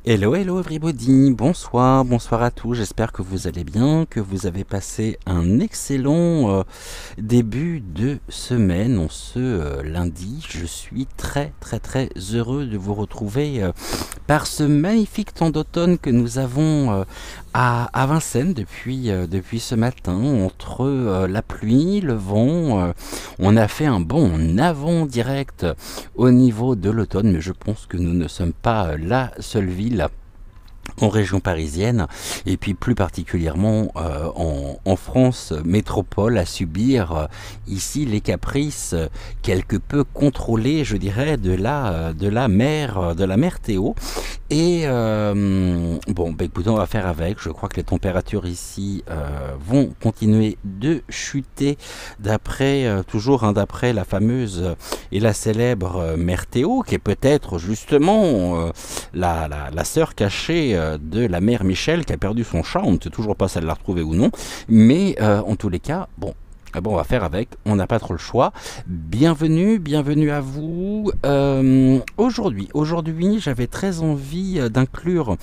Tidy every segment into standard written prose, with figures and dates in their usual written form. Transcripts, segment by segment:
Hello, hello everybody, bonsoir, bonsoir à tous, j'espère que vous allez bien, que vous avez passé un excellent début de semaine, en ce lundi. Je suis très heureux de vous retrouver par ce magnifique temps d'automne que nous avons à Vincennes depuis ce matin, entre la pluie, le vent. On a fait un bond en avant direct au niveau de l'automne, mais je pense que nous ne sommes pas la seule ville en région parisienne et puis plus particulièrement en France métropole à subir ici les caprices quelque peu contrôlés, je dirais, de la mer Théo. Et bon, bah, écoutez, on va faire avec. Je crois que les températures ici vont continuer de chuter toujours d'après la fameuse et la célèbre mer Théo, qui est peut-être justement la sœur cachée de la mère Michel qui a perdu son chat. On ne sait toujours pas si elle l'a retrouvé ou non, mais en tous les cas, bon. Bon, on va faire avec, on n'a pas trop le choix. Bienvenue à vous. Aujourd'hui, j'avais très envie d'inclure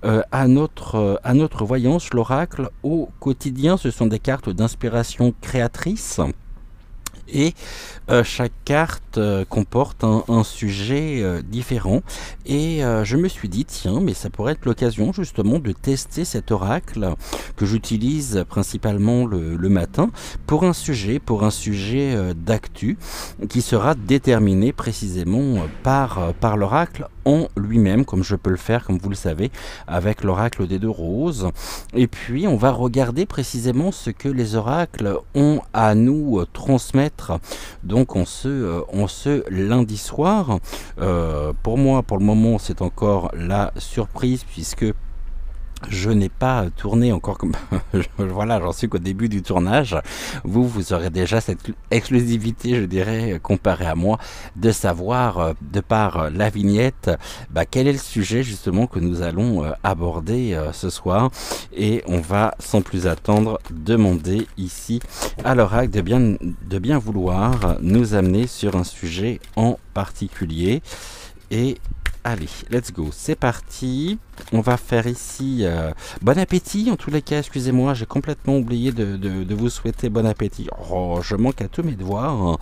à notre voyance l'oracle au quotidien. Ce sont des cartes d'inspiration créatrice. Et chaque carte comporte un sujet différent. Et je me suis dit, tiens, mais ça pourrait être l'occasion justement de tester cet oracle que j'utilise principalement le matin pour un sujet d'actu qui sera déterminé précisément par l'oracle en lui-même, comme je peux le faire, comme vous le savez, avec l'oracle des deux roses. Et puis, on va regarder précisément ce que les oracles ont à nous transmettre donc en ce lundi soir. Pour moi, pour le moment, c'est encore la surprise puisque je n'ai pas tourné encore comme voilà, j'en suis qu'au début du tournage. Vous aurez déjà cette exclusivité, je dirais, comparée à moi, de savoir, de par la vignette, quel est le sujet justement que nous allons aborder ce soir. Et on va sans plus attendre demander ici à l'oracle de bien vouloir nous amener sur un sujet en particulier. Et allez, let's go, c'est parti. On va faire ici bon appétit en tous les cas, excusez-moi, j'ai complètement oublié de vous souhaiter bon appétit. Oh, je manque à tous mes devoirs.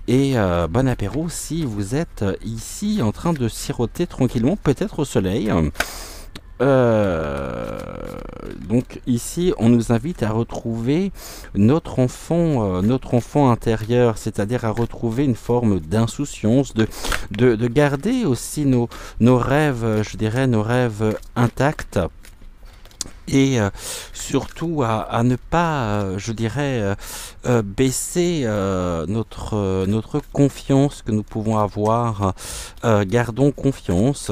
Et bon apéro si vous êtes ici en train de siroter tranquillement, peut-être au soleil. Donc ici on nous invite à retrouver notre enfant intérieur, c'est-à-dire à retrouver une forme d'insouciance, de garder aussi nos rêves, je dirais nos rêves intacts. Et surtout à ne pas, je dirais, baisser notre confiance que nous pouvons avoir. Gardons confiance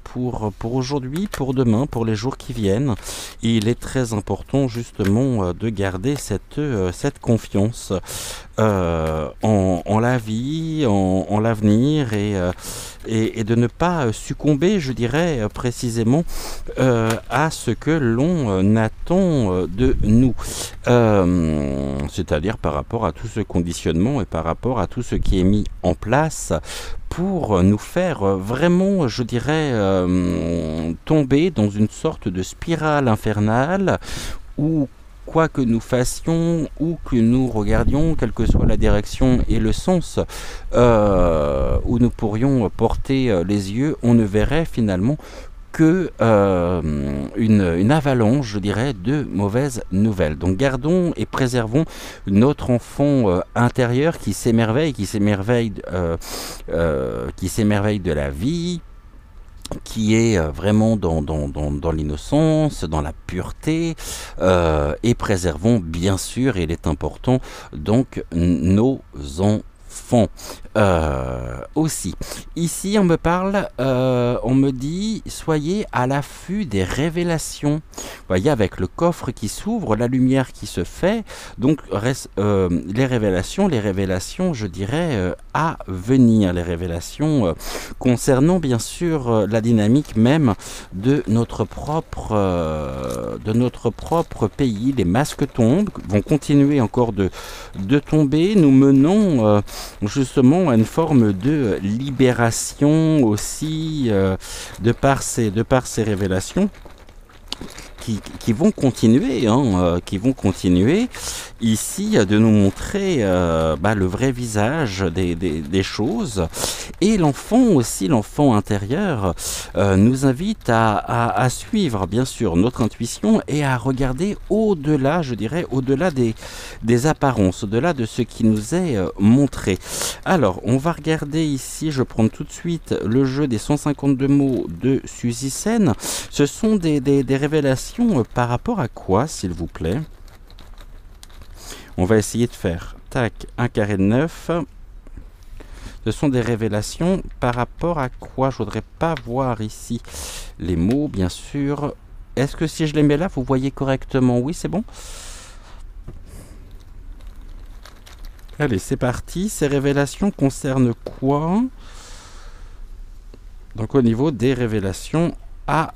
pour aujourd'hui, pour demain, pour les jours qui viennent. Et il est très important justement de garder cette confiance en la vie, en l'avenir et de ne pas succomber, je dirais, précisément à ce que l'on attend de nous. C'est-à-dire par rapport à tout ce conditionnement et par rapport à tout ce qui est mis en place pour nous faire vraiment, je dirais, tomber dans une sorte de spirale infernale où quoi que nous fassions ou que nous regardions, quelle que soit la direction et le sens où nous pourrions porter les yeux, on ne verrait finalement que une avalanche, je dirais, de mauvaises nouvelles. Donc gardons et préservons notre enfant intérieur qui s'émerveille de la vie, qui est vraiment dans l'innocence, dans la pureté, et préservons bien sûr, et il est important, donc nos enfants. Aussi, ici on me parle, on me dit soyez à l'affût des révélations. Vous voyez, avec le coffre qui s'ouvre, la lumière qui se fait, donc les révélations, je dirais à venir, les révélations concernant bien sûr la dynamique même de notre propre pays. Les masques tombent, vont continuer encore de tomber. Nous menons justement à une forme de libération aussi de par ces révélations qui vont continuer, qui vont continuer ici de nous montrer le vrai visage des choses. Et l'enfant aussi, l'enfant intérieur, nous invite à suivre bien sûr notre intuition et à regarder au-delà, je dirais, au-delà des apparences, au-delà de ce qui nous est montré. Alors, on va regarder ici, je prends tout de suite le jeu des 152 mots de Suzy Sen. Ce sont des révélations par rapport à quoi, s'il vous plaît? On va essayer de faire, tac, un carré de 9. Ce sont des révélations par rapport à quoi? Je voudrais pas voir ici les mots, bien sûr. Est-ce que si je les mets là, vous voyez correctement? Oui, c'est bon. Allez, c'est parti. Ces révélations concernent quoi? Donc au niveau des révélations à,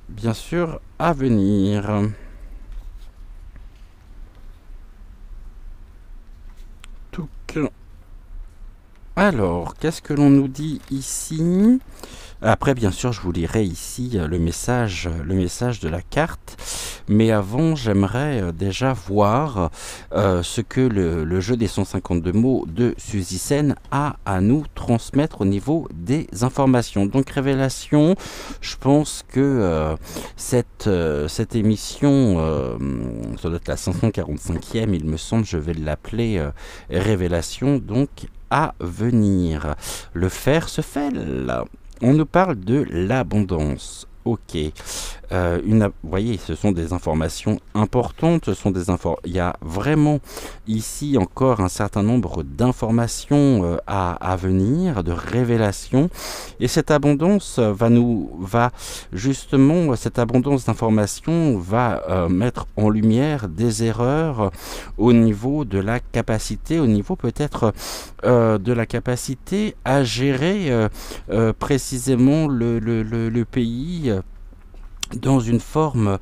bien sûr, à venir. Alors, qu'est-ce que l'on nous dit ici? Après, bien sûr, je vous lirai ici le message de la carte. Mais avant, j'aimerais déjà voir ce que le jeu des 152 mots de Suzy Sen a à nous transmettre au niveau des informations. Donc, révélation, je pense que cette émission, ça doit être la 545e, il me semble, je vais l'appeler révélation, donc à venir. Le faire se fait là. On nous parle de l'abondance. Ok. Vous voyez, ce sont des informations importantes. Il y a vraiment ici encore un certain nombre d'informations à venir, de révélations. Et cette abondance cette abondance d'informations va mettre en lumière des erreurs au niveau de la capacité, au niveau peut-être de la capacité à gérer précisément le pays dans une forme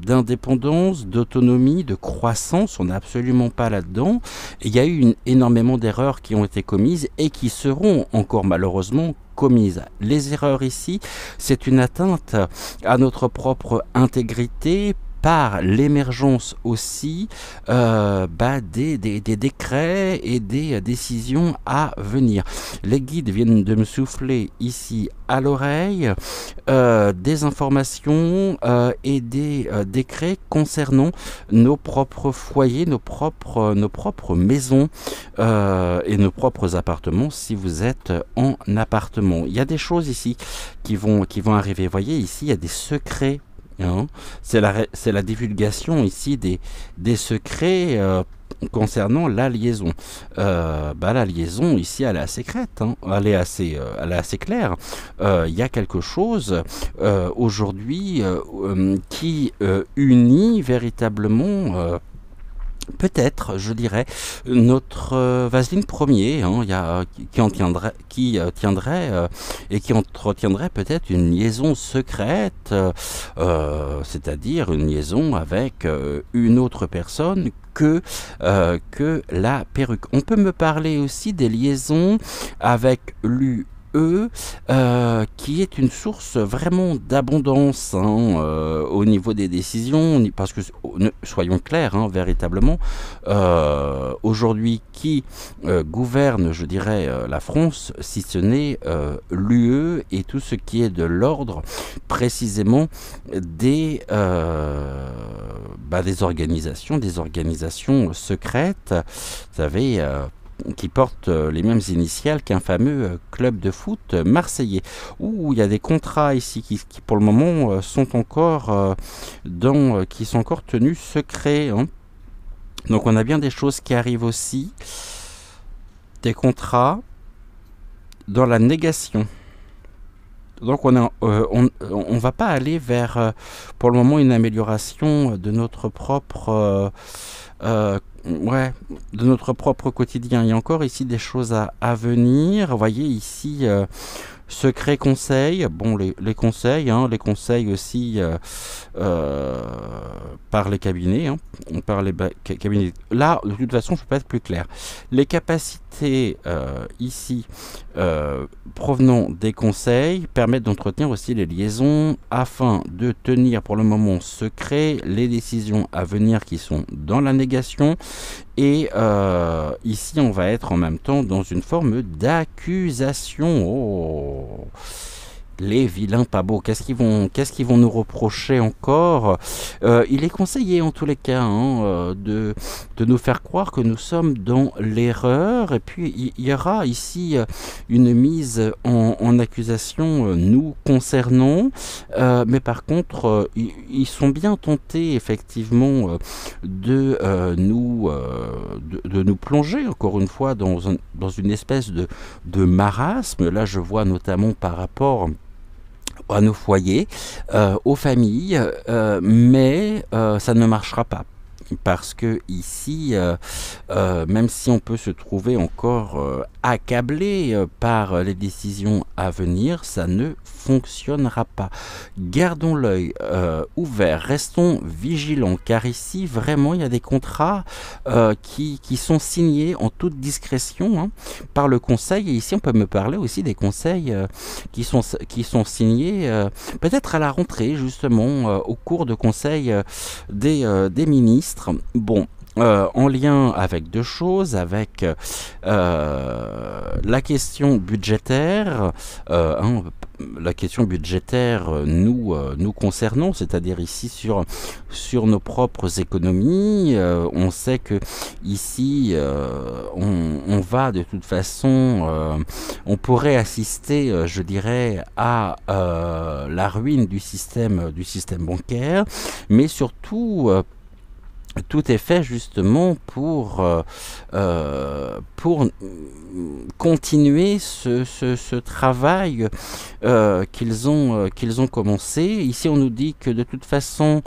d'indépendance, d'autonomie, de croissance. On n'est absolument pas là-dedans. Et il y a eu énormément d'erreurs qui ont été commises et qui seront encore malheureusement commises. Les erreurs ici, c'est une atteinte à notre propre intégrité, par l'émergence aussi des décrets et des décisions à venir. Les guides viennent de me souffler ici à l'oreille des informations et des décrets concernant nos propres foyers, nos propres maisons et nos propres appartements si vous êtes en appartement. Il y a des choses ici qui vont arriver. Vous voyez, ici, il y a des secrets. C'est la divulgation ici des secrets concernant la liaison. La liaison ici, elle est assez secrète, elle est assez claire. Il y a quelque chose aujourd'hui qui unit véritablement peut-être, je dirais, notre Vaseline premier, qui tiendrait et qui entretiendrait peut-être une liaison secrète, c'est-à-dire une liaison avec une autre personne que la perruque. On peut me parler aussi des liaisons avec l'UE, qui est une source vraiment d'abondance au niveau des décisions, parce que soyons clairs, véritablement, aujourd'hui qui gouverne, je dirais, la France, si ce n'est l'UE et tout ce qui est de l'ordre précisément des organisations secrètes, vous savez, qui portent les mêmes initiales qu'un fameux club de foot marseillais, où il y a des contrats ici qui pour le moment sont encore tenus secrets. Donc on a bien des choses qui arrivent aussi, des contrats dans la négation. Donc on va pas aller vers pour le moment une amélioration de notre propre quotidien. Il y a encore ici des choses à venir. Vous voyez ici Secret conseil, bon les conseils, hein, les conseils aussi par les cabinets, hein, par les cabinets. Là, de toute façon, je peux pas être plus clair. Les capacités ici provenant des conseils permettent d'entretenir aussi les liaisons afin de tenir pour le moment secret les décisions à venir qui sont dans la négation. Et ici, on va être en même temps dans une forme d'accusation. Oh, les vilains pas beaux, qu'est-ce qu'ils vont nous reprocher encore? Il est conseillé en tous les cas hein, de nous faire croire que nous sommes dans l'erreur. Et puis il y aura ici une mise en accusation nous concernant. Mais par contre, ils sont bien tentés effectivement de nous plonger encore une fois dans une espèce de marasme. Là, je vois notamment par rapport à nos foyers, aux familles, mais ça ne marchera pas. Parce que ici, même si on peut se trouver encore accablé par les décisions à venir, ça ne fonctionnera pas. Gardons l'œil ouvert, restons vigilants, car ici, vraiment, il y a des contrats qui sont signés en toute discrétion hein, par le conseil. Et ici, on peut me parler aussi des conseils qui sont signés peut-être à la rentrée, justement, au cours de conseils des ministres. Bon, en lien avec deux choses, avec la question budgétaire, hein, la question budgétaire nous concernant, c'est-à-dire ici sur nos propres économies. On sait que ici on va de toute façon, on pourrait assister, je dirais, à la ruine du système bancaire, mais surtout tout est fait justement pour continuer ce travail qu'ils ont commencé. Ici, on nous dit que de toute façon,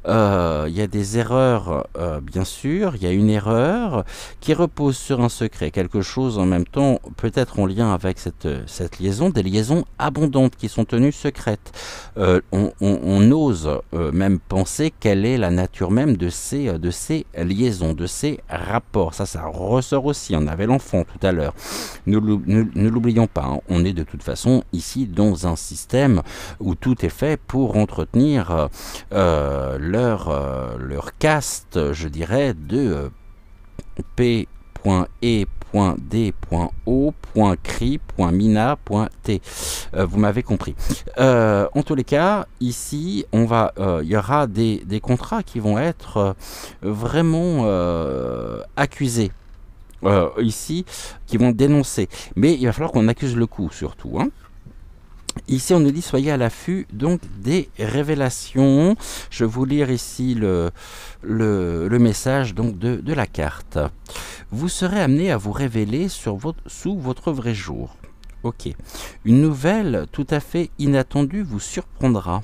il y a des erreurs, bien sûr. Il y a une erreur qui repose sur un secret, quelque chose en même temps, peut-être en lien avec cette liaison, des liaisons abondantes qui sont tenues secrètes. On ose même penser quelle est la nature même de ces liaisons, de ces rapports. Ça ressort aussi. On avait l'enfant tout à l'heure. Ne l'oublions pas. Hein. On est de toute façon ici dans un système où tout est fait pour entretenir leur caste, je dirais, de P.E.D.O.CRI.MINA.T. Vous m'avez compris. En tous les cas, ici, il y aura des contrats qui vont être vraiment accusés. Ici, qui vont dénoncer. Mais il va falloir qu'on accuse le coup, surtout. Hein. Ici, on nous dit soyez à l'affût donc des révélations. Je vais vous lire ici le message donc de la carte. Vous serez amené à vous révéler sous votre vrai jour. Ok. Une nouvelle tout à fait inattendue vous surprendra.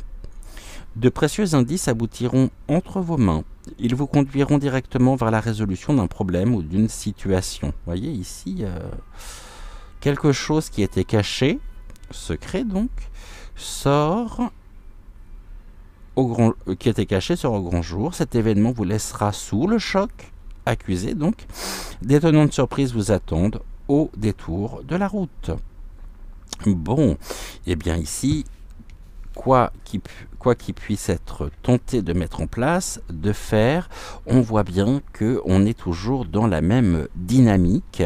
De précieux indices aboutiront entre vos mains. Ils vous conduiront directement vers la résolution d'un problème ou d'une situation. Vous voyez ici, quelque chose qui était caché, secret donc, sort qui était caché sort au grand jour. Cet événement vous laissera sous le choc, accusé donc. D'étonnantes surprises vous attendent au détour de la route. Bon, et bien ici, quoi qu'il puisse être tenté de mettre en place, de faire, on voit bien qu'on est toujours dans la même dynamique.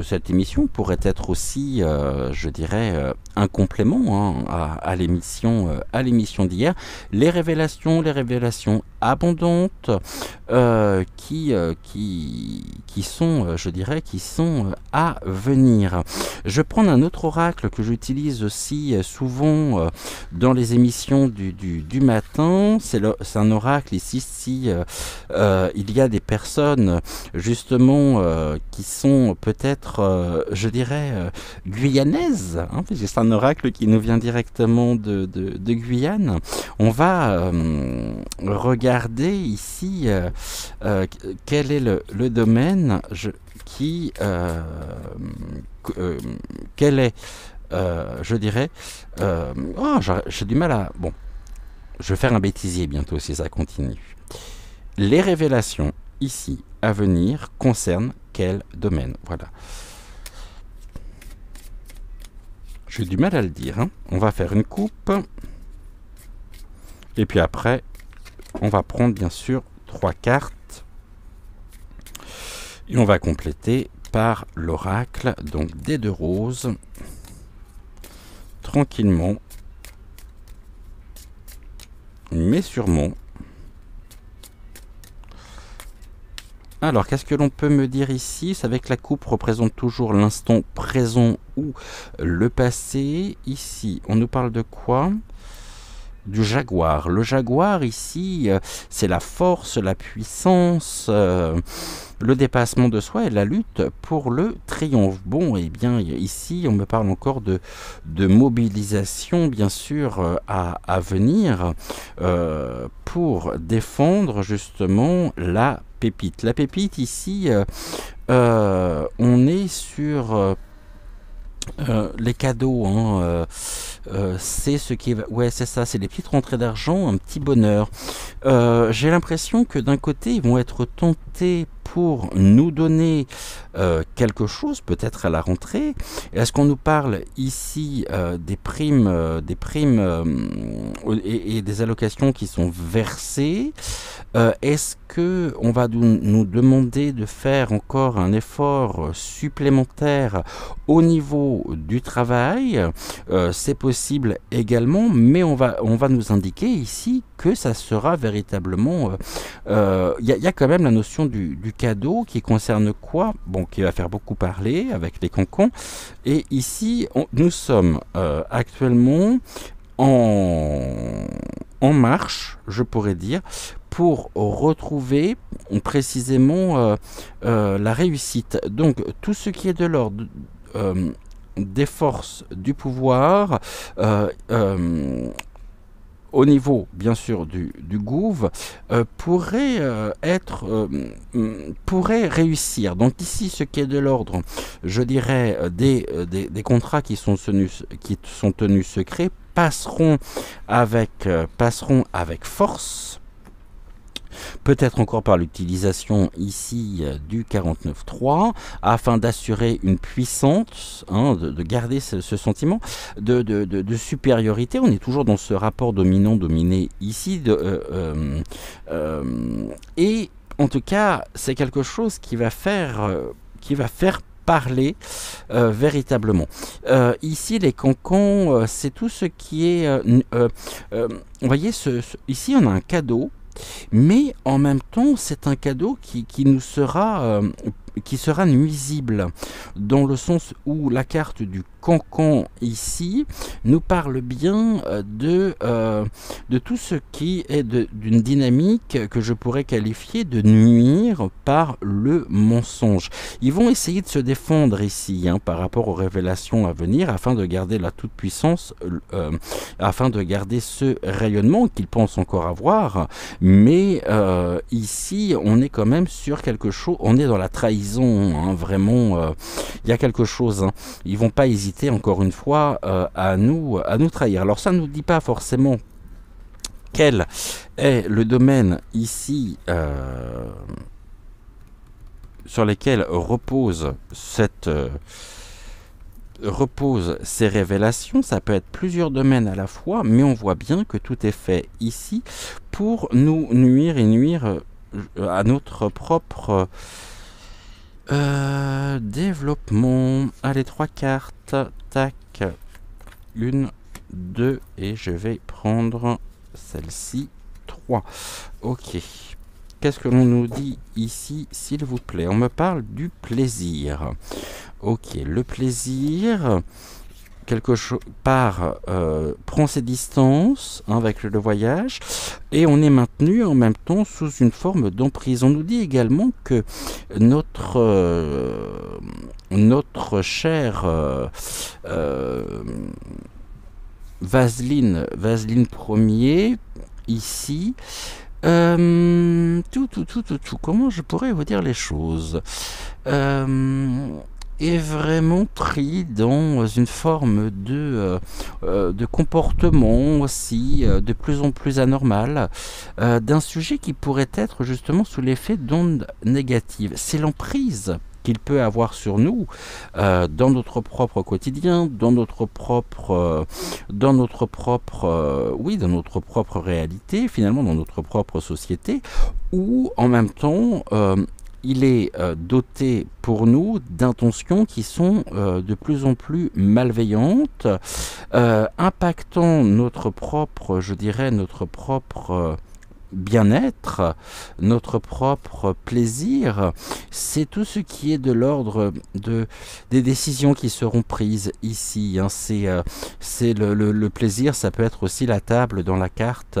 Cette émission pourrait être aussi, je dirais, un complément hein, à l'émission d'hier. Les révélations abondantes qui sont, je dirais, qui sont à venir. Je vais prendre un autre oracle que j'utilise aussi souvent dans les émissions du matin. C'est un oracle ici. Si il y a des personnes justement qui sont peut-être, je dirais, guyanaises, hein, parce que c'est un oracle qui nous vient directement de Guyane. On va regarder ici quel est le domaine quel est je dirais, oh, j'ai du mal à... Bon, je vais faire un bêtisier bientôt si ça continue. Les révélations ici à venir concernent quel domaine? Voilà. J'ai du mal à le dire. Hein. On va faire une coupe. Et puis après, on va prendre bien sûr 3 cartes. Et on va compléter par l'oracle. Donc des 2 roses. Tranquillement. Mais sûrement. Alors, qu'est-ce que l'on peut me dire ici? C'est avec la coupe représente toujours l'instant présent ou le passé. Ici, on nous parle de quoi? Du jaguar. Le jaguar, ici, c'est la force, la puissance, le dépassement de soi et la lutte pour le triomphe. Bon, et bien, ici, on me parle encore de mobilisation, bien sûr, à venir pour défendre, justement, la pépite. La pépite, ici, on est sur... les cadeaux, hein, c'est ce qui est... Ouais, c'est ça, c'est les petites rentrées d'argent, un petit bonheur. J'ai l'impression que d'un côté, ils vont être tentés pour nous donner quelque chose, peut-être à la rentrée. Est-ce qu'on nous parle ici des primes, et des allocations qui sont versées? Est-ce que on va nous demander de faire encore un effort supplémentaire au niveau du travail? C'est possible également, mais on va nous indiquer ici que ça sera véritablement... y a quand même la notion du cadeau qui concerne quoi? Bon, qui va faire beaucoup parler avec les cancans. Et ici, nous sommes actuellement en marche, je pourrais dire, pour retrouver précisément la réussite. Donc, tout ce qui est de l'ordre des forces du pouvoir, au niveau, bien sûr, du gouv, pourrait pourrait réussir. Donc ici, ce qui est de l'ordre, je dirais, des contrats qui sont tenus secrets passeront avec force. Peut-être encore par l'utilisation ici du 49.3 afin d'assurer une puissance, hein, de garder ce sentiment de supériorité. On est toujours dans ce rapport dominant-dominé ici. Et en tout cas, c'est quelque chose qui va faire parler véritablement. Ici, les cancans, c'est tout ce qui est... vous voyez, ici, on a un cadeau. Mais en même temps, c'est un cadeau qui nous sera, qui sera nuisible, dans le sens où la carte du cancan ici nous parle bien de tout ce qui est d'une dynamique que je pourrais qualifier de nuire par le mensonge. Ils vont essayer de se défendre ici, hein, par rapport aux révélations à venir, afin de garder la toute-puissance, afin de garder ce rayonnement qu'ils pensent encore avoir. Mais ici, on est quand même sur quelque chose, on est dans la trahison, hein, vraiment, il y a quelque chose, hein. Ils vont pas hésiter encore une fois à nous trahir. Alors ça ne nous dit pas forcément quel est le domaine ici sur lesquels reposent ces révélations. Ça peut être plusieurs domaines à la fois, mais on voit bien que tout est fait ici pour nous nuire et nuire à notre propre développement. Allez, 3 cartes, tac, 1, 2, et je vais prendre celle-ci, 3. Ok. Qu'est-ce que l'on nous dit ici, s'il vous plaît? On me parle du plaisir. Ok, le plaisir, quelque chose prend ses distances, hein, avec le voyage, et on est maintenu en même temps sous une forme d'emprise. On nous dit également que notre chère Vaseline Ier, ici, comment je pourrais vous dire les choses? est vraiment pris dans une forme de comportement aussi de plus en plus anormal, d'un sujet qui pourrait être justement sous l'effet d'ondes négatives. C'est l'emprise qu'il peut avoir sur nous, dans notre propre quotidien, dans notre propre réalité, finalement dans notre propre société, où en même temps il est doté pour nous d'intentions qui sont de plus en plus malveillantes, impactant notre propre, je dirais, notre propre bien-être, notre propre plaisir. C'est tout ce qui est de l'ordre des décisions qui seront prises ici, hein. C'est le plaisir, ça peut être aussi la table dans la carte,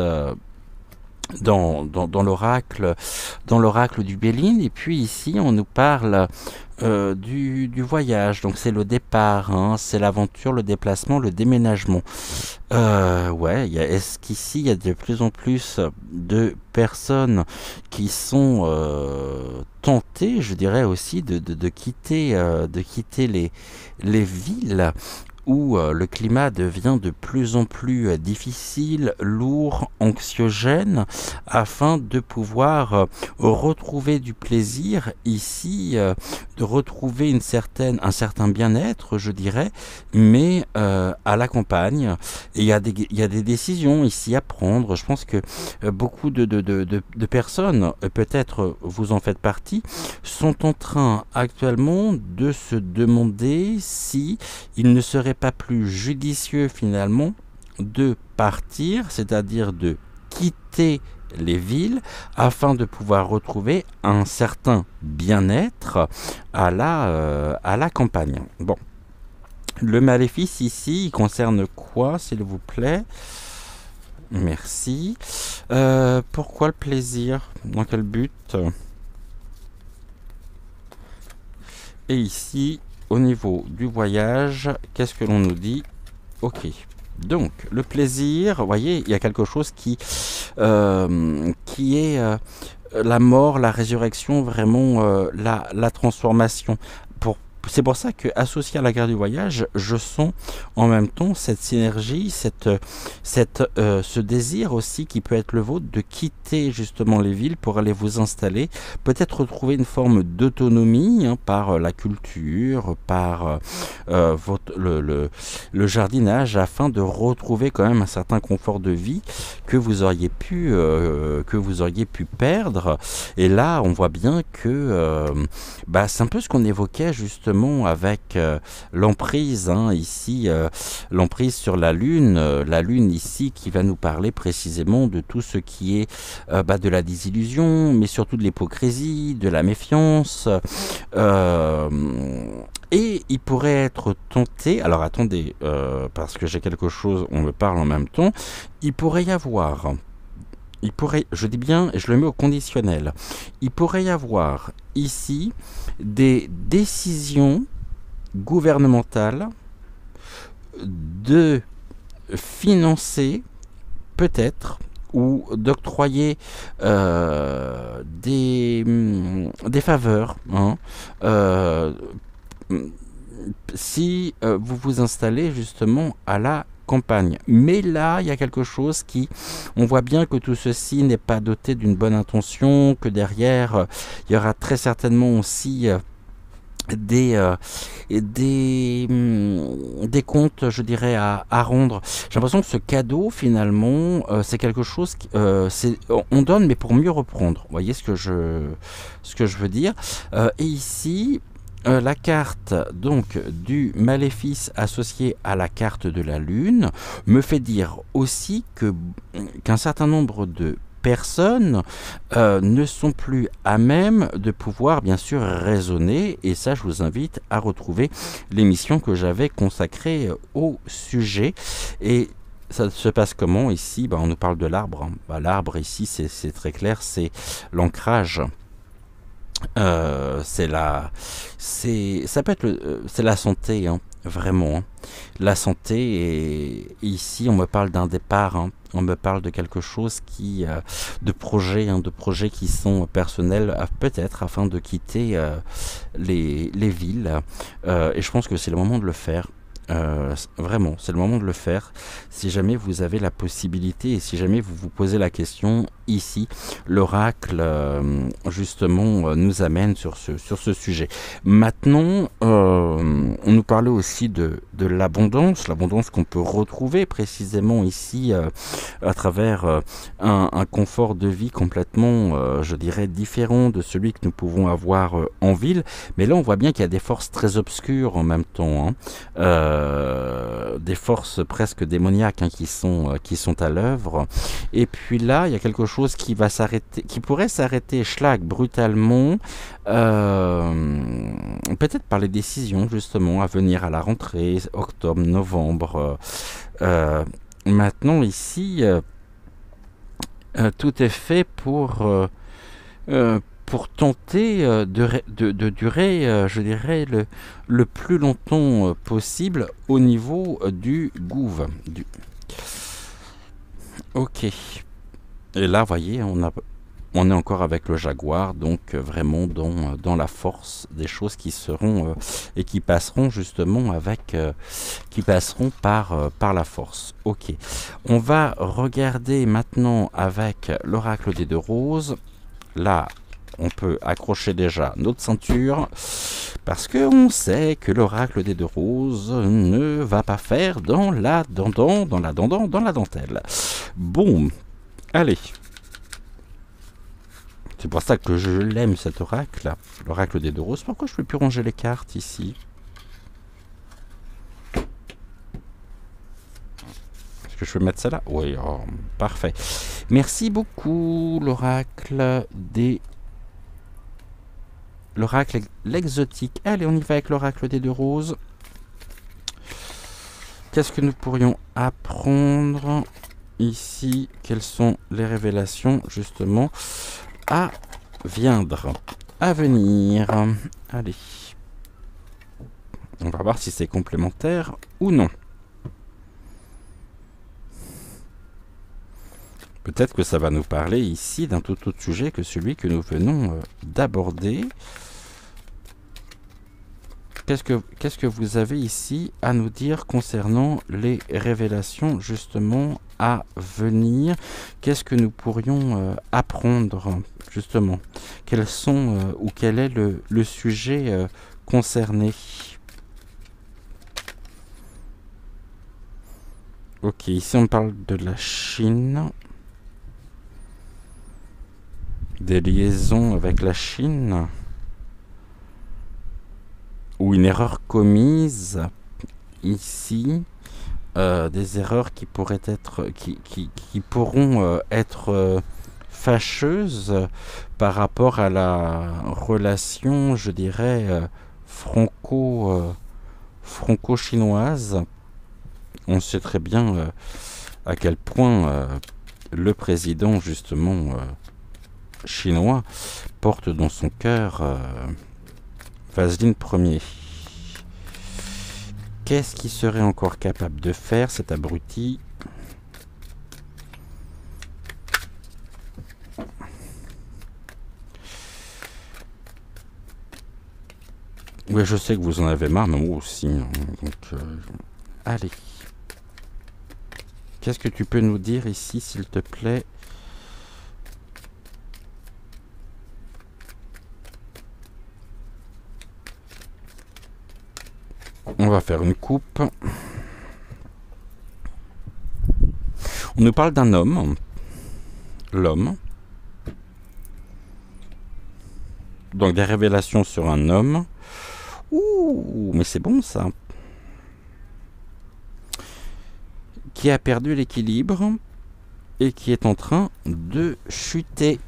dans l'oracle du Béline. Et puis ici on nous parle du voyage, donc c'est le départ, hein, c'est l'aventure, le déplacement, le déménagement. Ouais, est-ce qu'ici il y a de plus en plus de personnes qui sont tentées, je dirais aussi, de quitter les villes où le climat devient de plus en plus difficile, lourd, anxiogène, afin de pouvoir retrouver du plaisir ici, de retrouver un certain bien-être, je dirais, mais à la campagne. Et il y a des décisions ici à prendre. Je pense que beaucoup de personnes, peut-être vous en faites partie, sont en train actuellement de se demander si il ne serait pas plus judicieux finalement de partir, c'est-à-dire de quitter les villes afin de pouvoir retrouver un certain bien-être à la campagne. Bon, le maléfice ici, il concerne quoi, s'il vous plaît? Merci. Pourquoi le plaisir? Dans quel but? Et ici, au niveau du voyage, qu'est-ce que l'on nous dit? Ok. Donc, le plaisir, vous voyez, il y a quelque chose qui est la mort, la résurrection, vraiment la transformation. C'est pour ça que, associé à la guerre du voyage, je sens en même temps cette synergie, ce désir aussi qui peut être le vôtre de quitter justement les villes pour aller vous installer, peut-être retrouver une forme d'autonomie, hein, par la culture, par le jardinage, afin de retrouver quand même un certain confort de vie que vous auriez pu perdre. Et là, on voit bien que c'est un peu ce qu'on évoquait justement avec l'emprise, hein, ici, l'emprise sur la Lune ici qui va nous parler précisément de tout ce qui est de la désillusion, mais surtout de l'hypocrisie, de la méfiance, et il pourrait être tenté, alors attendez, parce que j'ai quelque chose, on me parle en même temps, je dis bien, et je le mets au conditionnel, il pourrait y avoir ici des décisions gouvernementales de financer peut-être ou d'octroyer des faveurs, hein, si vous vous installez justement à la campagne. Mais là, il y a quelque chose on voit bien que tout ceci n'est pas doté d'une bonne intention, que derrière, il y aura très certainement aussi des comptes, je dirais, à rendre. J'ai l'impression que ce cadeau, finalement, c'est quelque chose, on donne, mais pour mieux reprendre. Vous voyez ce que je veux dire? Et ici, la carte donc du maléfice associé à la carte de la Lune me fait dire aussi qu'un certain nombre de personnes ne sont plus à même de pouvoir bien sûr raisonner, et ça je vous invite à retrouver l'émission que j'avais consacrée au sujet. Et ça se passe comment ici? On nous parle de l'arbre, hein. L'arbre ici c'est très clair, c'est l'ancrage. C'est la santé, hein, vraiment, hein. La santé, et ici on me parle d'un départ, hein. On me parle de quelque chose qui, de projets qui sont personnels, peut-être afin de quitter les villes. Et je pense que c'est le moment de le faire. Vraiment, c'est le moment de le faire. Si jamais vous avez la possibilité et si jamais vous vous posez la question, ici, l'oracle justement nous amène sur ce sujet. Maintenant, on nous parlait aussi de l'abondance qu'on peut retrouver précisément ici à travers un confort de vie complètement, je dirais, différent de celui que nous pouvons avoir en ville. Mais là, on voit bien qu'il y a des forces très obscures en même temps, hein. Des forces presque démoniaques, hein, qui sont à l'œuvre. Et puis là, il y a quelque chose qui va s'arrêter, qui pourrait s'arrêter, schlag, brutalement, peut-être par les décisions justement à venir à la rentrée, octobre, novembre. Maintenant ici, tout est fait pour tenter de durer, je dirais, le plus longtemps possible au niveau du gouv. Ok. Et là, vous voyez, on est encore avec le jaguar, donc vraiment dans la force des choses qui seront et qui passeront justement qui passeront par la force. Ok. On va regarder maintenant avec l'oracle des deux roses. Là, on peut accrocher déjà notre ceinture parce qu'on sait que l'oracle des deux roses ne va pas faire dans la dentelle. Bon, allez. C'est pour ça que je l'aime, cet oracle, l'oracle des deux roses. Pourquoi je ne peux plus ranger les cartes ici? Est-ce que je peux mettre ça là? Oui, oh, parfait. Merci beaucoup, l'oracle l'exotique. Allez, on y va avec l'oracle des deux roses. Qu'est-ce que nous pourrions apprendre ici? Quelles sont les révélations justement à venir? Allez. On va voir si c'est complémentaire ou non. Peut-être que ça va nous parler ici d'un tout autre sujet que celui que nous venons d'aborder. Qu'est-ce que vous avez ici à nous dire concernant les révélations justement à venir? Qu'est-ce que nous pourrions apprendre justement? Quels sont ou quel est le sujet concerné? Ok, ici on parle de la Chine. Des liaisons avec la Chine. Ou une erreur commise ici, des erreurs qui pourraient être, qui pourront être fâcheuses par rapport à la relation, je dirais, franco-chinoise. On sait très bien à quel point le président justement chinois porte dans son cœur Vaseline Ier. Qu'est-ce qu'il serait encore capable de faire, cet abruti? Oui, je sais que vous en avez marre, mais moi aussi. Hein. Donc, allez. Qu'est-ce que tu peux nous dire ici, s'il te plaît? On va faire une coupe. On nous parle d'un homme. L'homme. Donc des révélations sur un homme. Ouh, mais c'est bon ça. Qui a perdu l'équilibre et qui est en train de chuter.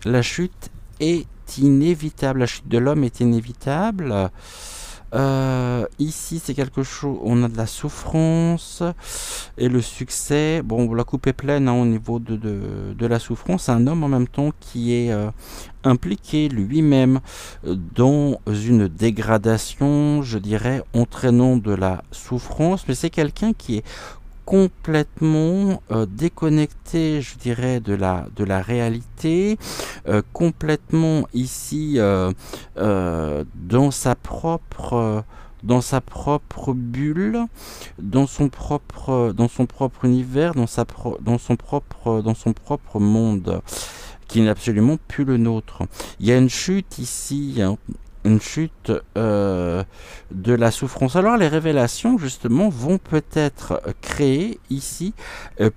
La chute est inévitable. La chute de l'homme est inévitable. Ici c'est quelque chose, on a de la souffrance et le succès. Bon, la coupe est pleine, hein, au niveau de la souffrance. Un homme en même temps qui est impliqué lui-même dans une dégradation, je dirais, entraînant de la souffrance, mais c'est quelqu'un qui est complètement déconnecté, je dirais, de la réalité, complètement ici dans sa propre bulle, dans son propre univers, dans son propre monde, qui n'est absolument plus le nôtre. Il y a une chute ici, hein, une chute de la souffrance. Alors les révélations justement vont peut-être créer ici,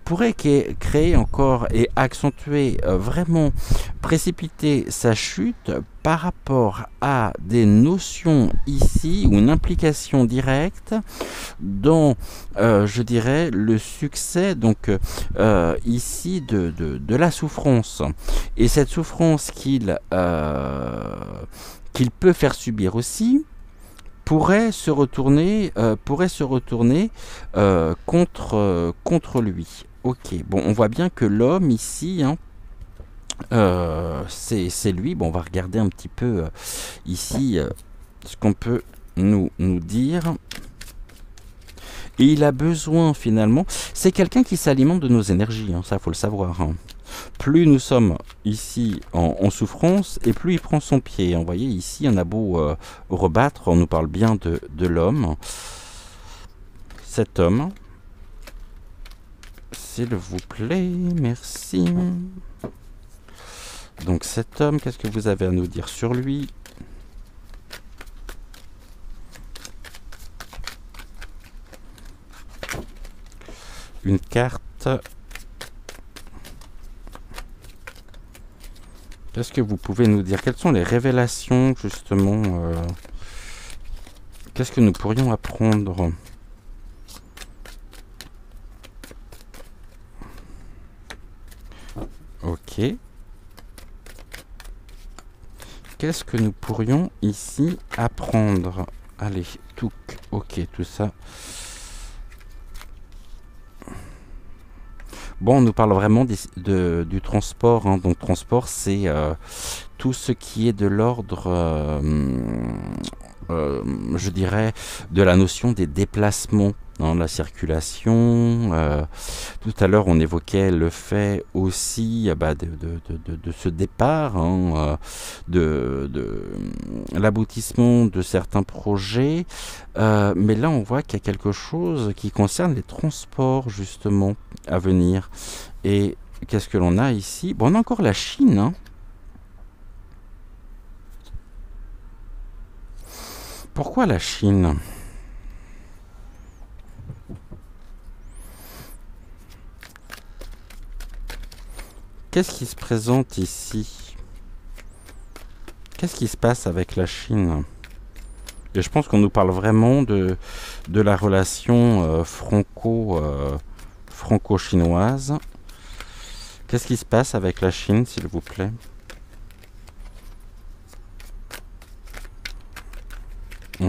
pourraient créer encore et accentuer, vraiment précipiter sa chute par rapport à des notions ici ou une implication directe dans, je dirais, le succès donc ici de la souffrance. Et cette souffrance qu'il peut faire subir aussi, pourrait se retourner contre lui. Ok, bon, on voit bien que l'homme ici, hein, c'est lui. Bon, on va regarder un petit peu ici ce qu'on peut nous dire. Et il a besoin finalement, c'est quelqu'un qui s'alimente de nos énergies, hein, ça faut le savoir. Hein. Plus nous sommes ici en souffrance, et plus il prend son pied. Vous voyez, ici, on a beau rebattre, on nous parle bien de l'homme. Cet homme, s'il vous plaît, merci. Donc cet homme, qu'est-ce que vous avez à nous dire sur lui? Une carte. Qu'est-ce que vous pouvez nous dire? Quelles sont les révélations, justement qu'est-ce que nous pourrions apprendre? Ok. Qu'est-ce que nous pourrions ici apprendre? Allez, tout. Ok, tout ça. Bon, on nous parle vraiment du transport. Hein. Donc, transport, c'est tout ce qui est de l'ordre, je dirais, de la notion des déplacements dans la circulation. Tout à l'heure, on évoquait le fait aussi de ce départ, hein, de l'aboutissement de certains projets. Mais là, on voit qu'il y a quelque chose qui concerne les transports, justement, à venir. Et qu'est-ce que l'on a ici? Bon, on a encore la Chine, hein. Pourquoi la Chine? Qu'est-ce qui se présente ici? Qu'est-ce qui se passe avec la Chine? Et je pense qu'on nous parle vraiment de la relation franco-chinoise. Qu'est-ce qui se passe avec la Chine, s'il vous plaît?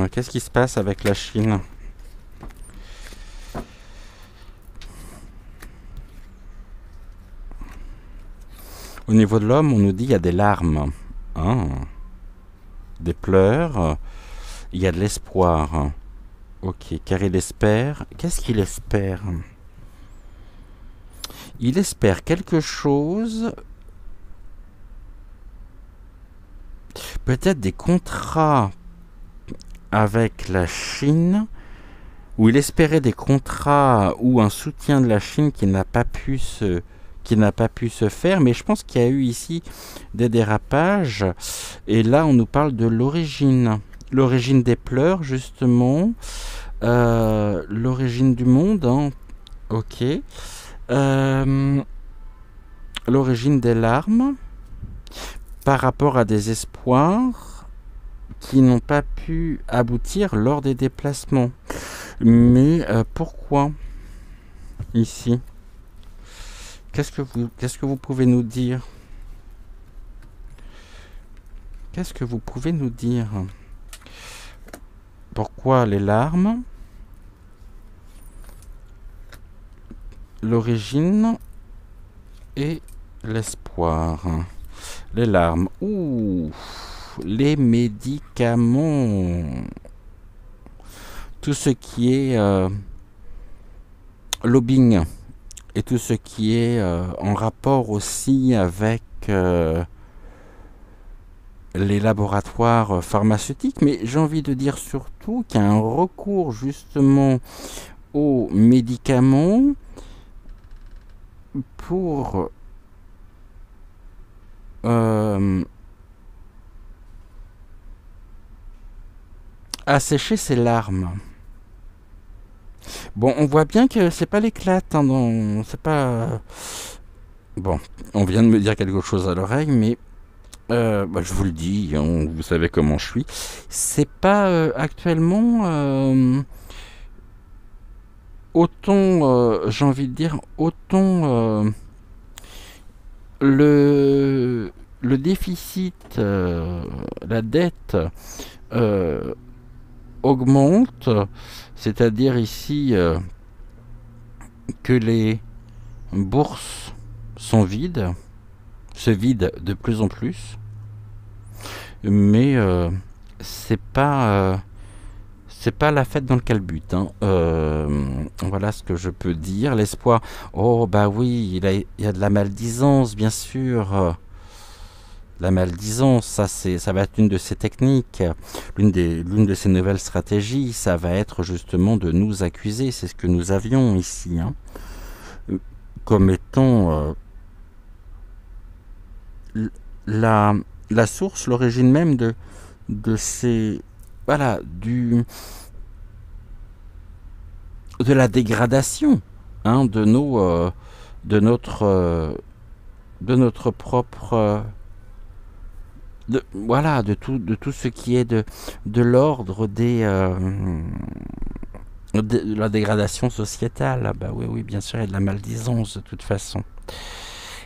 Qu'est-ce qui se passe avec la Chine? Au niveau de l'homme, on nous dit qu'il y a des larmes, hein, des pleurs, il y a de l'espoir. Ok, car il espère. Qu'est-ce qu'il espère? Il espère quelque chose, peut-être des contrats avec la Chine, où il espérait des contrats ou un soutien de la Chine qui n'a pas pu se faire, mais je pense qu'il y a eu ici des dérapages, et là on nous parle de l'origine des pleurs, justement, l'origine du monde, hein. Ok, l'origine des larmes, par rapport à des espoirs qui n'ont pas pu aboutir lors des déplacements. Mais pourquoi ici? Qu'est-ce que vous pouvez nous dire? Qu'est-ce que vous pouvez nous dire? Pourquoi les larmes? L'origine et l'espoir. Les larmes. Ouh, les médicaments. Tout ce qui est lobbying et tout ce qui est en rapport aussi avec les laboratoires pharmaceutiques, mais j'ai envie de dire surtout qu'il y a un recours justement aux médicaments pour assécher ses larmes. Bon, on voit bien que c'est pas l'éclate, hein, c'est pas... Bon, on vient de me dire quelque chose à l'oreille, mais bah, je vous le dis, hein, vous savez comment je suis. C'est pas actuellement autant, j'ai envie de dire, autant le déficit, la dette augmente, c'est-à-dire ici que les bourses sont vides, se vident de plus en plus, mais c'est pas la fête dans le calbut, hein. Voilà ce que je peux dire. L'espoir, oh bah oui, il y a de la maldisance, bien sûr. La maldisance, ça va être une de ces techniques, l'une de ces nouvelles stratégies, ça va être justement de nous accuser. C'est ce que nous avions ici, hein, comme étant la source, l'origine même de ces, voilà, de la dégradation, hein, de notre propre voilà, de tout ce qui est de l'ordre de la dégradation sociétale. Ah bah oui, oui, bien sûr, il y a de la maldisance de toute façon.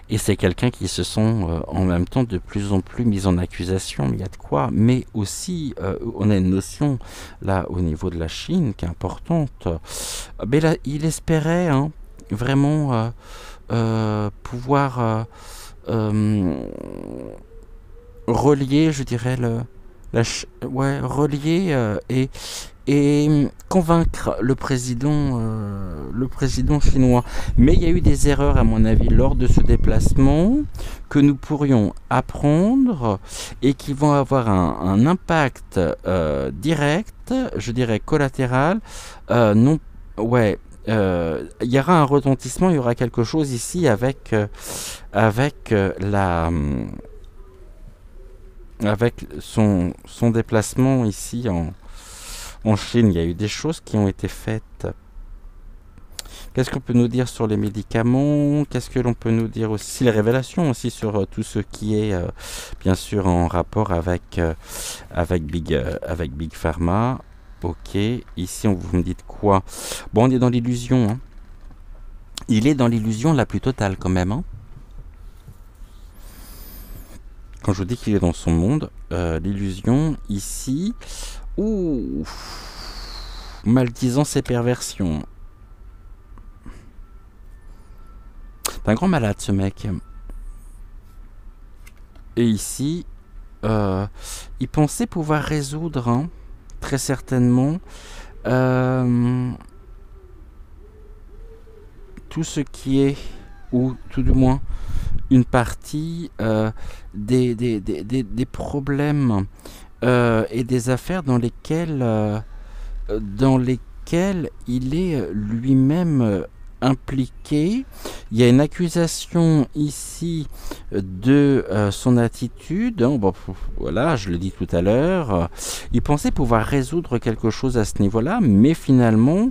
Et c'est quelqu'un qui se sont en même temps de plus en plus mis en accusation, il y a de quoi. Mais aussi, on a une notion, là, au niveau de la Chine, qui est importante. Mais là, il espérait, hein, vraiment pouvoir relier, je dirais, relier et convaincre le président chinois. Mais il y a eu des erreurs, à mon avis, lors de ce déplacement que nous pourrions apprendre et qui vont avoir un impact direct, je dirais collatéral. Non, ouais. Il y aura un retentissement, il y aura quelque chose ici avec avec son déplacement ici en Chine. Il y a eu des choses qui ont été faites. Qu'est-ce qu'on peut nous dire sur les médicaments? Qu'est-ce que l'on peut nous dire aussi? Les révélations aussi sur tout ce qui est bien sûr en rapport avec Big Pharma. Ok, ici vous me dites quoi? Bon, on est dans l'illusion, hein. Il est dans l'illusion la plus totale quand même, hein. Quand je vous dis qu'il est dans son monde, l'illusion ici, ouh, maldisant ses perversions. C'est un grand malade ce mec. Et ici, il pensait pouvoir résoudre, hein, très certainement, tout ce qui est, ou tout du moins, une partie des problèmes et des affaires dans lesquelles il est lui-même impliqué. Il y a une accusation ici de son attitude. Bon, voilà, je le dis tout à l'heure. Il pensait pouvoir résoudre quelque chose à ce niveau-là, mais finalement,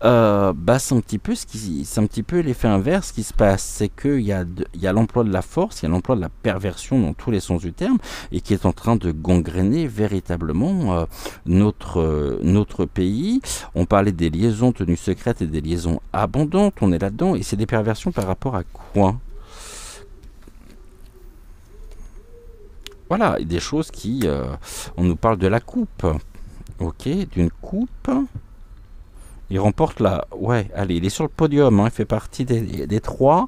c'est un petit peu l'effet inverse qui se passe. C'est qu'il y a l'emploi de la force, il y a l'emploi de la perversion dans tous les sens du terme, et qui est en train de gangréner véritablement notre pays. On parlait des liaisons tenues secrètes et des liaisons abondantes, on est là-dedans, et c'est des perversions par rapport à quoi? Voilà, des choses qui... on nous parle de la coupe. Ok, d'une coupe... Il remporte la... Ouais, allez, il est sur le podium, hein, il fait partie des trois.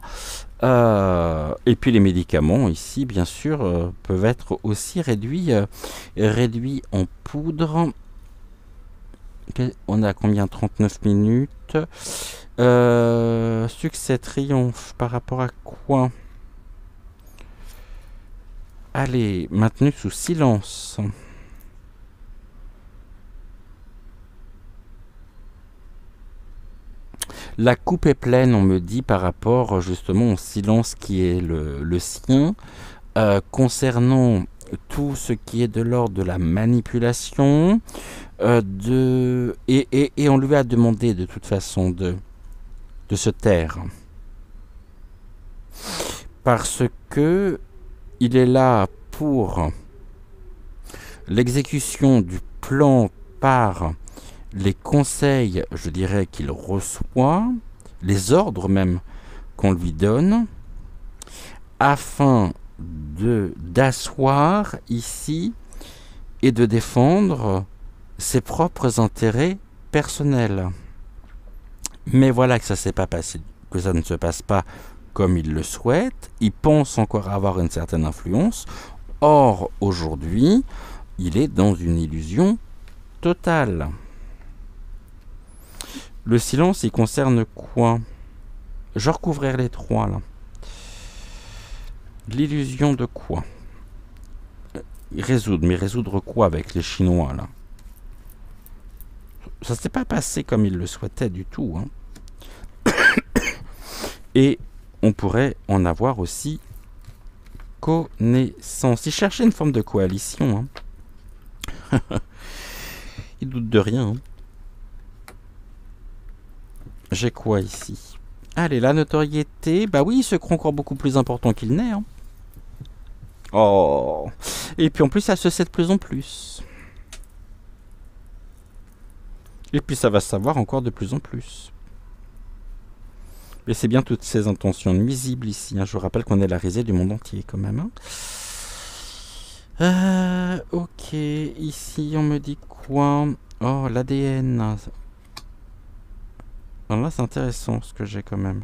Et puis les médicaments, ici, bien sûr, peuvent être aussi réduits en poudre. On a combien? 39 minutes. Succès, triomphe, par rapport à quoi? Allez, maintenu sous silence. La coupe est pleine, on me dit, par rapport justement au silence qui est le sien, concernant tout ce qui est de l'ordre de la manipulation, et on lui a demandé de toute façon de se taire. Parce que il est là pour l'exécution du plan par les conseils, je dirais, qu'il reçoit, les ordres même qu'on lui donne, afin d'asseoir ici et de défendre ses propres intérêts personnels. Mais voilà que ça s'est pas passé, que ça ne se passe pas comme il le souhaite. Il pense encore avoir une certaine influence. Or, aujourd'hui, il est dans une illusion totale. Le silence, il concerne quoi? Je vais recouvrir les trois, là. L'illusion de quoi? Résoudre, mais résoudre quoi avec les Chinois, là? Ça s'est pas passé comme il le souhaitait du tout, hein. Et on pourrait en avoir aussi connaissance. Il cherchait une forme de coalition, hein. Il doute de rien, hein. J'ai quoi ici? Allez, la notoriété. Bah oui, il se croit encore beaucoup plus important qu'il n'est, hein. Oh. Et puis en plus, ça se sait de plus en plus. Et puis ça va se savoir encore de plus en plus. Mais c'est bien toutes ces intentions nuisibles ici, hein. Je vous rappelle qu'on est la risée du monde entier quand même, hein. Ok, ici on me dit quoi? Oh, l'ADN. Alors là c'est intéressant ce que j'ai quand même.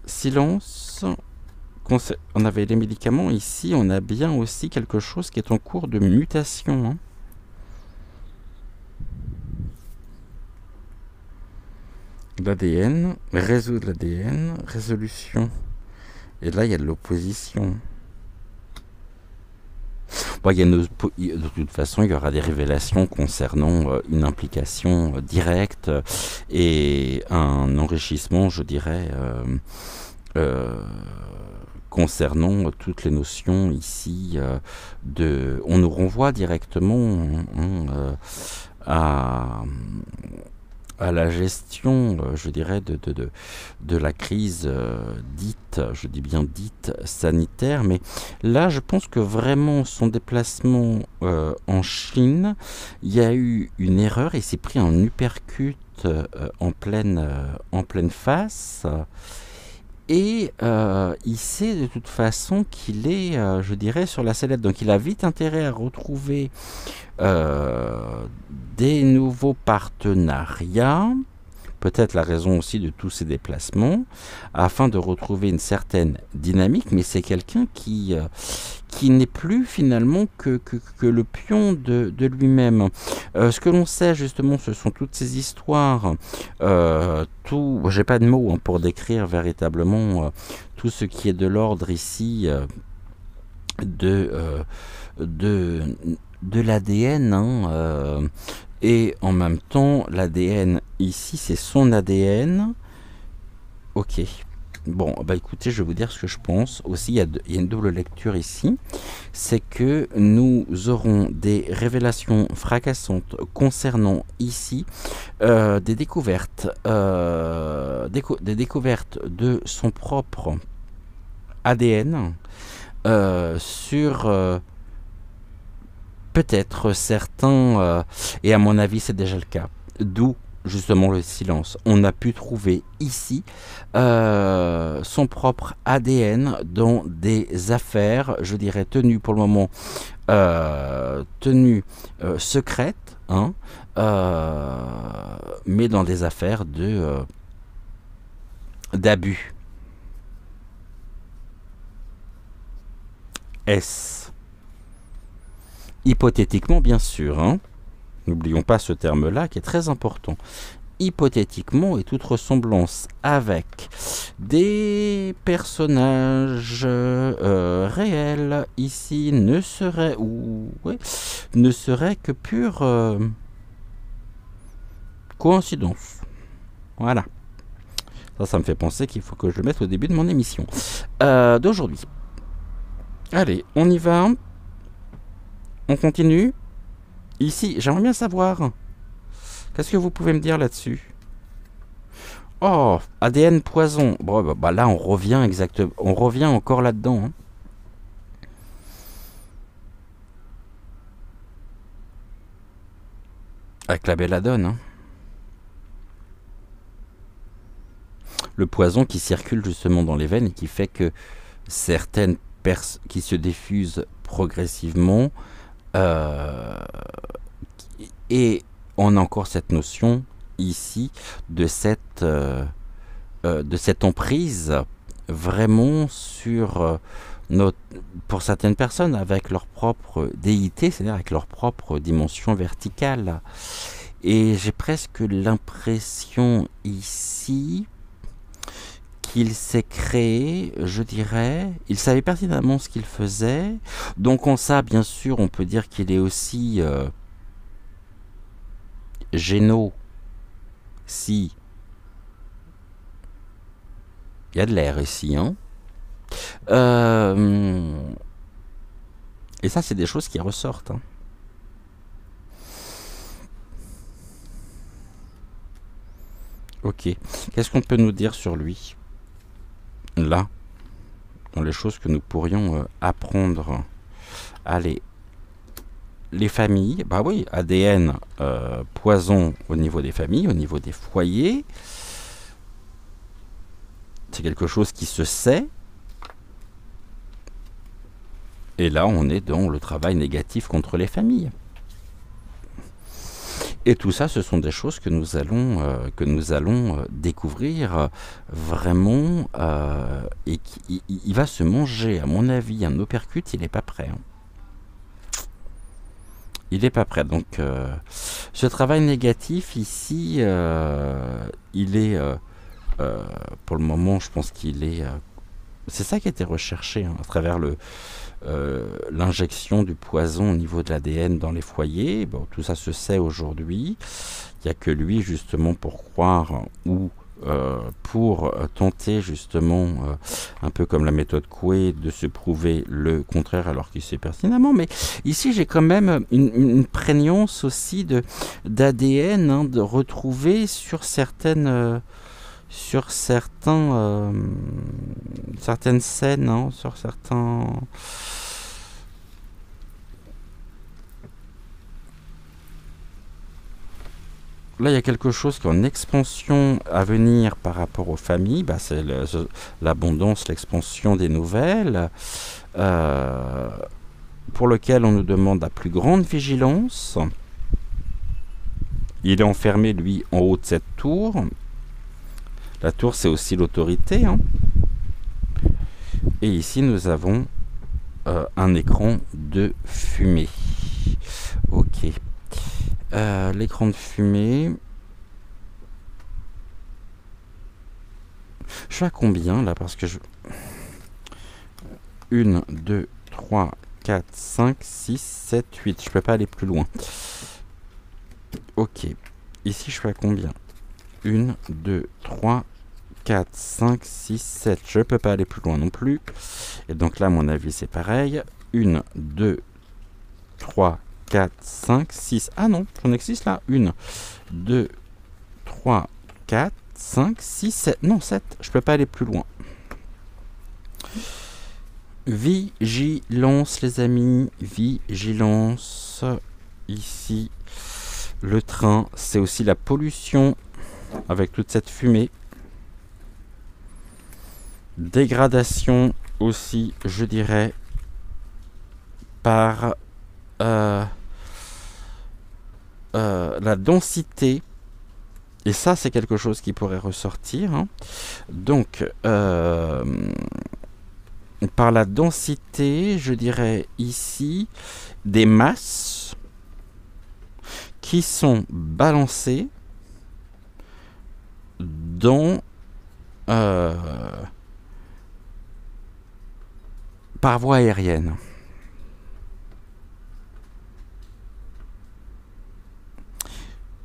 Silence. On avait les médicaments, ici on a bien aussi quelque chose qui est en cours de mutation, hein. L'ADN, résoudre l'ADN, résolution. Et là, il y a de l'opposition. Bon, de toute façon, il y aura des révélations concernant une implication directe et un enrichissement, je dirais, concernant toutes les notions ici on nous renvoie directement, hein, à la gestion, je dirais, de la crise dite, je dis bien dite, sanitaire. Mais là, je pense que vraiment, son déplacement en Chine, il y a eu une erreur et s'est pris un uppercut en pleine face. Et il sait de toute façon qu'il est, je dirais, sur la sellette. Donc il a vite intérêt à retrouver des nouveaux partenariats, peut-être la raison aussi de tous ces déplacements, afin de retrouver une certaine dynamique, mais c'est quelqu'un qui n'est plus finalement que le pion de lui-même. Ce que l'on sait justement, ce sont toutes ces histoires, j'ai pas de mots, hein, pour décrire véritablement tout ce qui est de l'ordre ici de l'ADN, hein, et en même temps l'ADN ici c'est son ADN. Ok, bon bah écoutez, je vais vous dire ce que je pense aussi. Il y a une double lecture ici, c'est que nous aurons des révélations fracassantes concernant ici des découvertes des découvertes de son propre ADN sur peut-être certains, et à mon avis c'est déjà le cas, d'où justement le silence. On a pu trouver ici son propre ADN dans des affaires, je dirais, tenues pour le moment, tenues secrètes, hein, mais dans des affaires d'abus. Hypothétiquement, bien sûr, hein. N'oublions pas ce terme-là qui est très important. Hypothétiquement, et toute ressemblance avec des personnages réels ici ne serait, ne serait que pure coïncidence. Voilà. Ça me fait penser qu'il faut que je le mette au début de mon émission d'aujourd'hui. Allez, on y va. On continue. Ici, j'aimerais bien savoir, qu'est-ce que vous pouvez me dire là-dessus? Oh, ADN poison. Bon, bah là, on revient exactement. On revient encore là-dedans. Hein. Avec la belladone. Hein. Le poison qui circule justement dans les veines et qui fait que certaines personnes qui se diffusent progressivement et on a encore cette notion ici de cette emprise vraiment sur pour certaines personnes avec leur propre déité, c'est-à-dire avec leur propre dimension verticale. Et j'ai presque l'impression ici qu'il s'est créé, je dirais, il savait pertinemment ce qu'il faisait, donc en ça, bien sûr, on peut dire qu'il est aussi géno, si il y a de l'air ici, hein. Et ça, c'est des choses qui ressortent. Hein. Ok. Qu'est-ce qu'on peut nous dire sur lui? Là, dans les choses que nous pourrions apprendre. Allez. Les familles. Bah oui, ADN, poison au niveau des familles, au niveau des foyers. C'est quelque chose qui se sait. Et là, on est dans le travail négatif contre les familles. Et tout ça, ce sont des choses que nous allons découvrir vraiment. Et il va se manger, à mon avis, un uppercut, il n'est pas prêt. Hein. Il n'est pas prêt. Donc, ce travail négatif, ici, il est, pour le moment, je pense qu'il est... c'est ça qui a été recherché hein, à travers l'injection du poison au niveau de l'ADN dans les foyers. Bon, tout ça se sait aujourd'hui. Il n'y a que lui justement pour croire ou pour tenter justement, un peu comme la méthode Coué, de se prouver le contraire alors qu'il sait pertinemment. Mais ici j'ai quand même une prégnance aussi d'ADN hein, de retrouver sur certaines... sur certaines scènes, hein, sur certains... Là, il y a quelque chose qui est en expansion à venir par rapport aux familles. Bah, c'est l'abondance, l'expansion des nouvelles, pour lequel on nous demande la plus grande vigilance. Il est enfermé, lui, en haut de cette tour. La tour, c'est aussi l'autorité. Hein. Et ici, nous avons un écran de fumée. Ok. L'écran de fumée. Je suis à combien, là? Parce que je... 1, 2, 3, 4, 5, 6, 7, 8. Je peux pas aller plus loin. Ok. Ici, je suis à combien? 1, 2, 3, 4, 5, 6, 7. Je ne peux pas aller plus loin non plus. Et donc là, à mon avis, c'est pareil. 1, 2, 3, 4, 5, 6. Ah non, j'en existe là. 1, 2, 3, 4, 5, 6, 7. Non, 7. Je ne peux pas aller plus loin. Vigilance, les amis. Vigilance. Ici, le train, c'est aussi la pollution avec toute cette fumée. Dégradation aussi, je dirais, par la densité. Et ça, c'est quelque chose qui pourrait ressortir. Hein. Donc, par la densité, je dirais ici, des masses qui sont balancés dans par voie aérienne.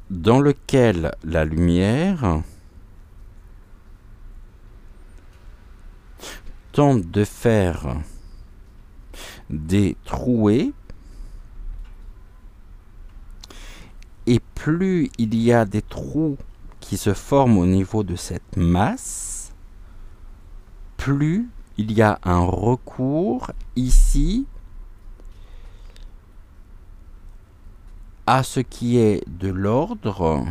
Dans lequel la lumière tente de faire des trouées, et plus il y a des trous qui se forment au niveau de cette masse, plus il y a un recours ici à ce qui est de l'ordre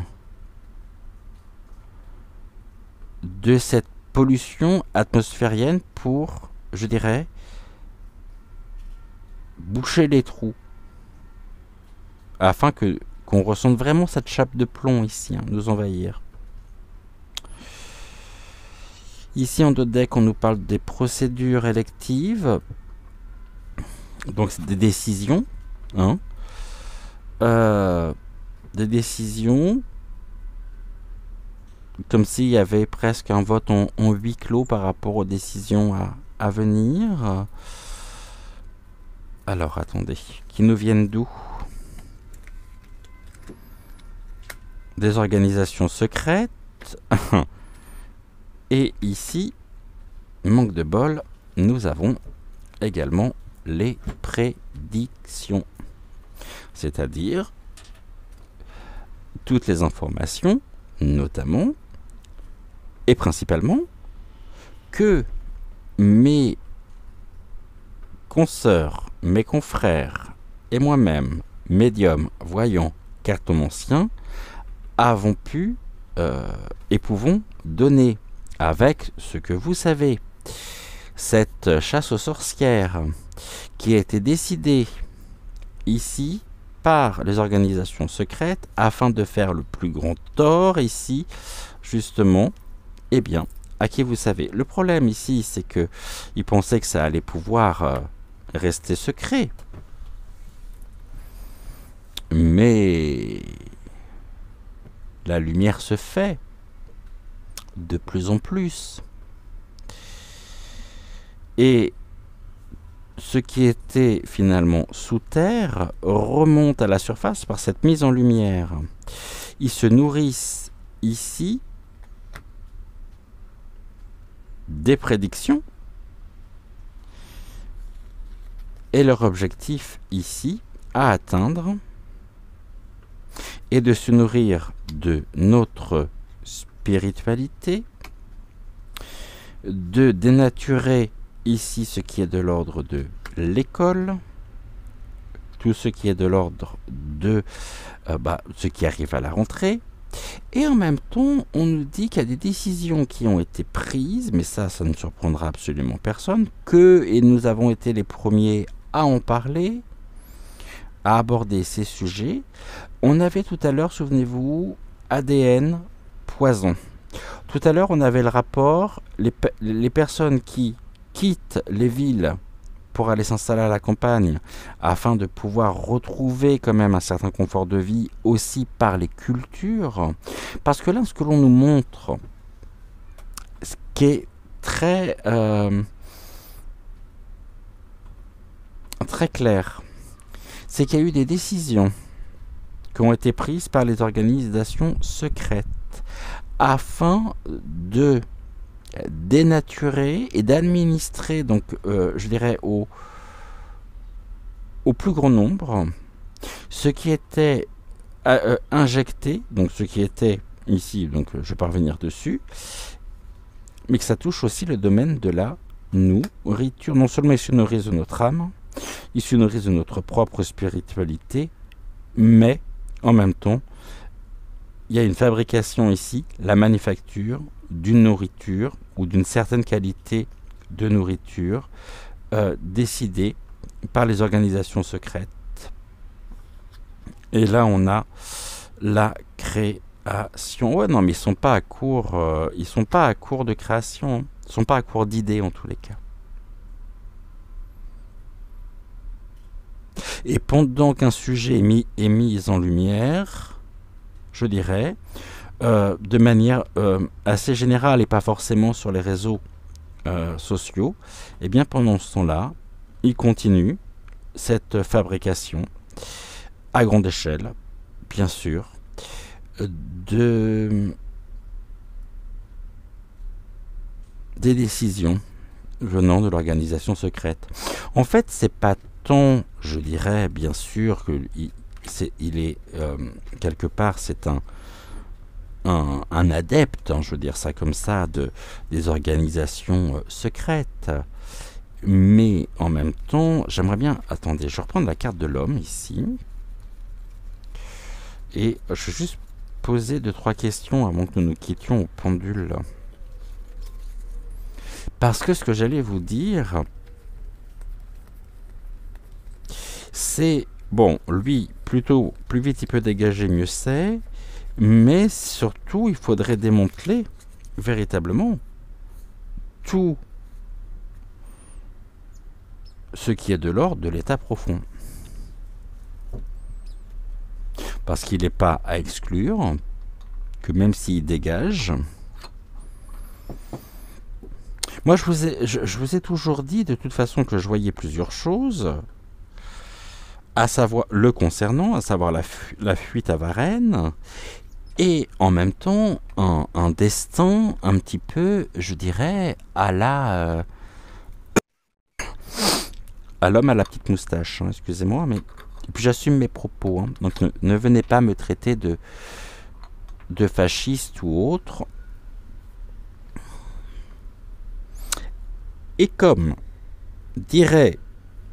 de cette pollution atmosphérienne pour, je dirais, boucher les trous, afin qu'on ressente vraiment cette chape de plomb ici, nous envahir. Ici en dodeck, on nous parle des procédures électives, donc c'est des décisions, des décisions, comme s'il y avait presque un vote en huis clos par rapport aux décisions à venir. Alors attendez, qui nous viennent d'où? Des organisations secrètes. Et ici, manque de bol, nous avons également les prédictions. C'est-à-dire toutes les informations, notamment et principalement, que mes consoeurs, mes confrères et moi-même, médiums, voyants, cartomanciens, avons pu et pouvons donner avec ce que vous savez, cette chasse aux sorcières qui a été décidée ici par les organisations secrètes afin de faire le plus grand tort ici, justement, eh bien, à qui vous savez. Le problème ici, c'est que ils pensaient que ça allait pouvoir rester secret. Mais la lumière se fait de plus en plus. Et ce qui était finalement sous terre remonte à la surface par cette mise en lumière. Ils se nourrissent ici des prédictions et leur objectif ici à atteindre est de se nourrir de notre spiritualité, de dénaturer ici ce qui est de l'ordre de l'école, tout ce qui est de l'ordre de ce qui arrive à la rentrée. Et en même temps, on nous dit qu'il y a des décisions qui ont été prises, mais ça ne surprendra absolument personne, et nous avons été les premiers à en parler, à aborder ces sujets. On avait tout à l'heure, souvenez-vous, ADN, poison. Tout à l'heure, on avait le rapport, les personnes qui quittent les villes pour aller s'installer à la campagne, afin de pouvoir retrouver quand même un certain confort de vie aussi par les cultures. Parce que là, ce que l'on nous montre, ce qui est très clair, c'est qu'il y a eu des décisions qui ont été prises par les organisations secrètes afin de dénaturer et d'administrer, donc je dirais au plus grand nombre, ce qui était injecté, donc ce qui était ici, donc je vais pas revenir dessus, mais que ça touche aussi le domaine de la nourriture. Non seulement ils se nourrissent de notre âme, ils se nourrissent de notre propre spiritualité, mais en même temps, il y a une fabrication ici, la manufacture d'une nourriture ou d'une certaine qualité de nourriture décidée par les organisations secrètes. Et là, on a la création. Ouais, non, mais ils sont pas à court. Ils sont pas à court de création. Ils sont pas à court d'idées en tous les cas. Et pendant qu'un sujet est mis en lumière, je dirais, de manière assez générale et pas forcément sur les réseaux sociaux, et bien pendant ce temps-là, il continue cette fabrication à grande échelle, bien sûr, de des décisions venant de l'organisation secrète. En fait, c'est pas tant, je dirais, bien sûr, que il est quelque part, c'est un adepte, hein, je veux dire ça comme ça, des organisations secrètes. Mais en même temps, j'aimerais bien... Attendez, je vais reprendre la carte de l'homme ici. Et je vais juste poser 2-3 questions avant que nous nous quittions au pendule. Parce que ce que j'allais vous dire, c'est... Bon, lui, plutôt, plus vite il peut dégager, mieux c'est. Mais surtout, il faudrait démanteler véritablement tout ce qui est de l'ordre de l'état profond. Parce qu'il n'est pas à exclure que même s'il dégage... Moi, je vous ai toujours dit de toute façon que je voyais plusieurs choses, à savoir le concernant, à savoir la fuite à Varennes, et en même temps un destin un petit peu, je dirais, à l'homme à la petite moustache, hein, excusez-moi, mais et puis j'assume mes propos, hein, donc ne venez pas me traiter de fasciste ou autre. Et comme dirait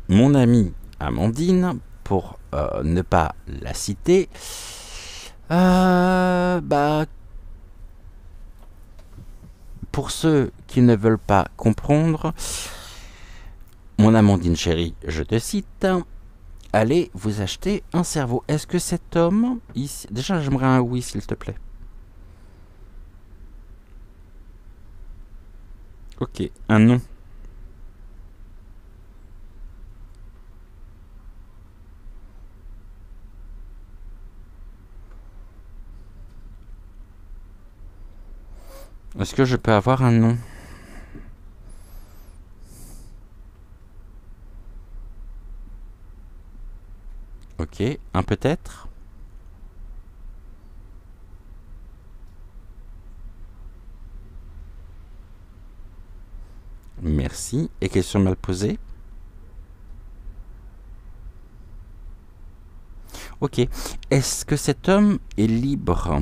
mon amie Amandine, pour ne pas la citer, pour ceux qui ne veulent pas comprendre, mon Amandine chérie, je te cite, allez vous acheter un cerveau. Est-ce que cet homme, ici, déjà j'aimerais un oui s'il te plaît. Ok, un non. Est-ce que je peux avoir un nom? Ok, un peut-être? Merci. Et question mal posée? Ok. Est-ce que cet homme est libre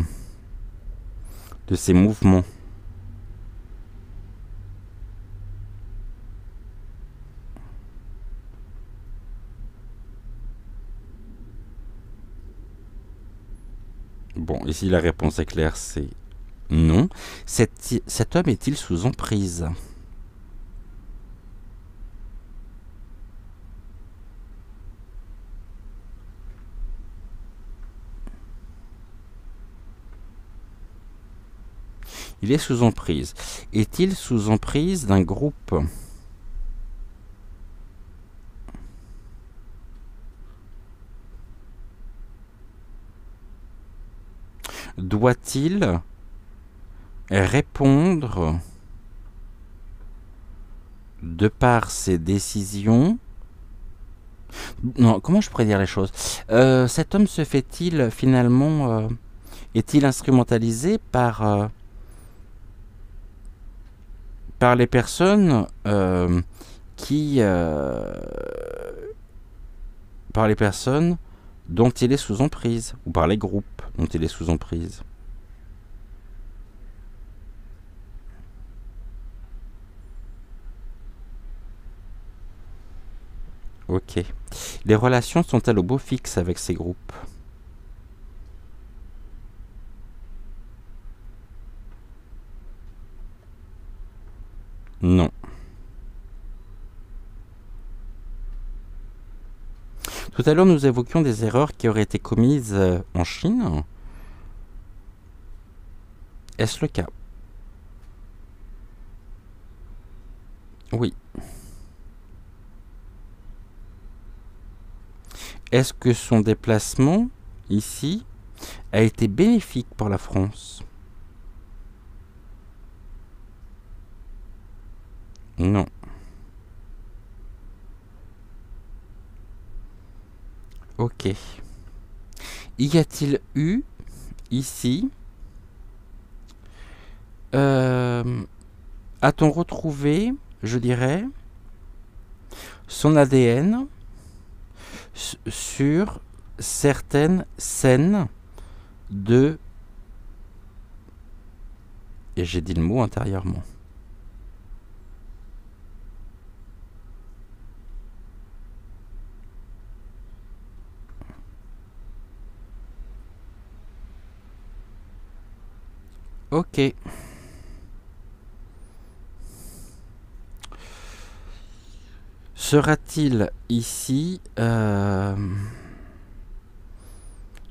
de ses mouvements? Bon, ici la réponse est claire, c'est non. Cet homme est-il sous emprise? Il est sous emprise. Est-il sous emprise d'un groupe? Doit-il répondre de par ses décisions? Non, comment je pourrais dire les choses? Cet homme se fait-il finalement... est-il instrumentalisé par les personnes qui... par les personnes dont il est sous emprise, ou par les groupes dont il est sous emprise? Ok. Les relations sont-elles au beau fixe avec ces groupes? Non. Tout à l'heure, nous évoquions des erreurs qui auraient été commises en Chine. Est-ce le cas? Oui. est-ce que son déplacement, ici, a été bénéfique pour la France? Non. Ok. Y a-t-il eu, ici, a-t-on retrouvé, je dirais, son ADN sur certaines scènes de... Et j'ai dit le mot intérieurement. Ok. Sera-t-il ici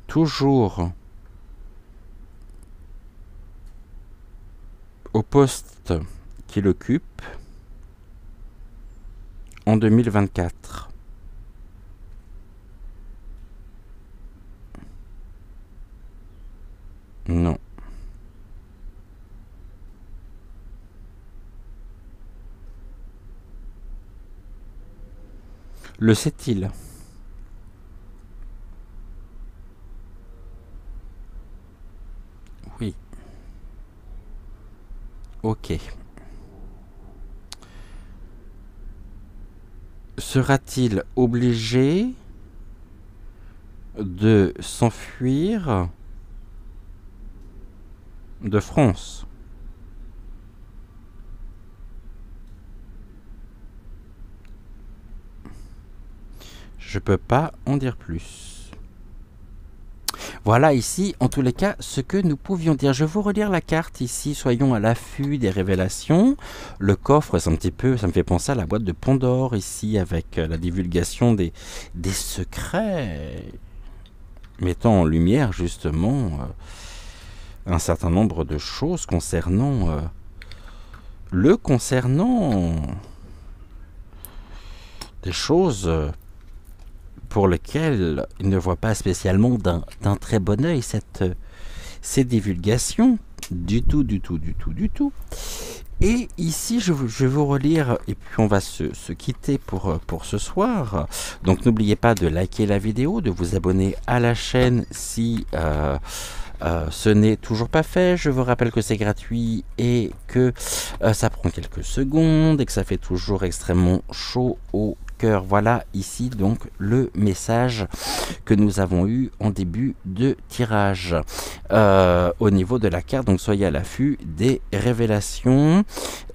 toujours au poste qu'il occupe en 2024? Non. Le sait-il? Oui. Ok. Sera-t-il obligé de s'enfuir de France? Je peux pas en dire plus. Voilà ici, en tous les cas, ce que nous pouvions dire. Je vais vous relire la carte ici. Soyons à l'affût des révélations. Le coffre, c'est un petit peu, ça me fait penser à la boîte de Pandore ici, avec la divulgation des secrets, mettant en lumière justement un certain nombre de choses concernant des choses pour lesquelles il ne voit pas spécialement d'un très bon œil ces divulgations. Du tout. Et ici, je vais vous relire, et puis on va se quitter pour ce soir. Donc n'oubliez pas de liker la vidéo, de vous abonner à la chaîne si ce n'est toujours pas fait. Je vous rappelle que c'est gratuit et que ça prend quelques secondes et que ça fait toujours extrêmement chaud au cœur. Voilà ici donc le message que nous avons eu en début de tirage au niveau de la carte. Donc soyez à l'affût des révélations.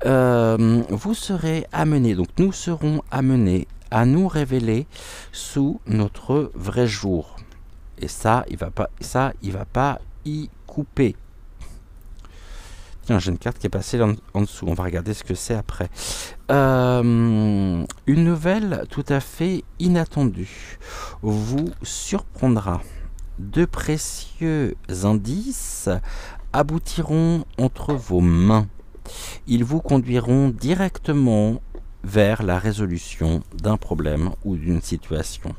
Vous serez amenés, donc nous serons amenés à nous révéler sous notre vrai jour. Et ça, il va pas y couper. Tiens, j'ai une carte qui est passée en dessous. On va regarder ce que c'est après. Une nouvelle tout à fait inattendue vous surprendra. De précieux indices aboutiront entre vos mains. Ils vous conduiront directement vers la résolution d'un problème ou d'une situation.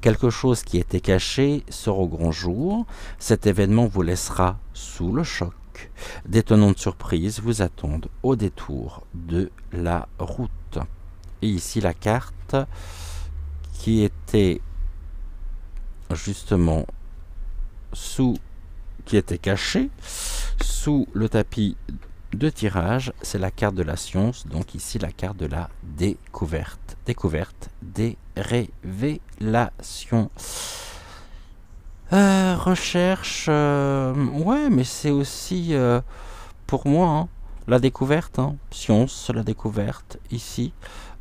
Quelque chose qui était caché sort au grand jour. Cet événement vous laissera sous le choc. D'étonnantes surprises vous attendent au détour de la route. Et ici la carte qui était justement qui était cachée sous le tapis de tirage, c'est la carte de la science, donc ici la carte de la découverte, des révélations. Recherche, ouais, mais c'est aussi pour moi hein, la découverte, hein, science, la découverte ici.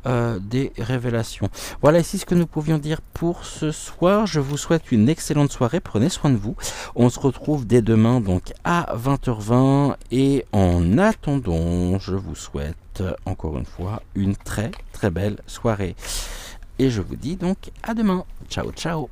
Des révélations. Voilà ici ce que nous pouvions dire pour ce soir. Je vous souhaite une excellente soirée. Prenez soin de vous. On se retrouve dès demain donc à 20h20 et en attendant, je vous souhaite encore une fois une très très belle soirée. Et je vous dis donc à demain. Ciao ciao.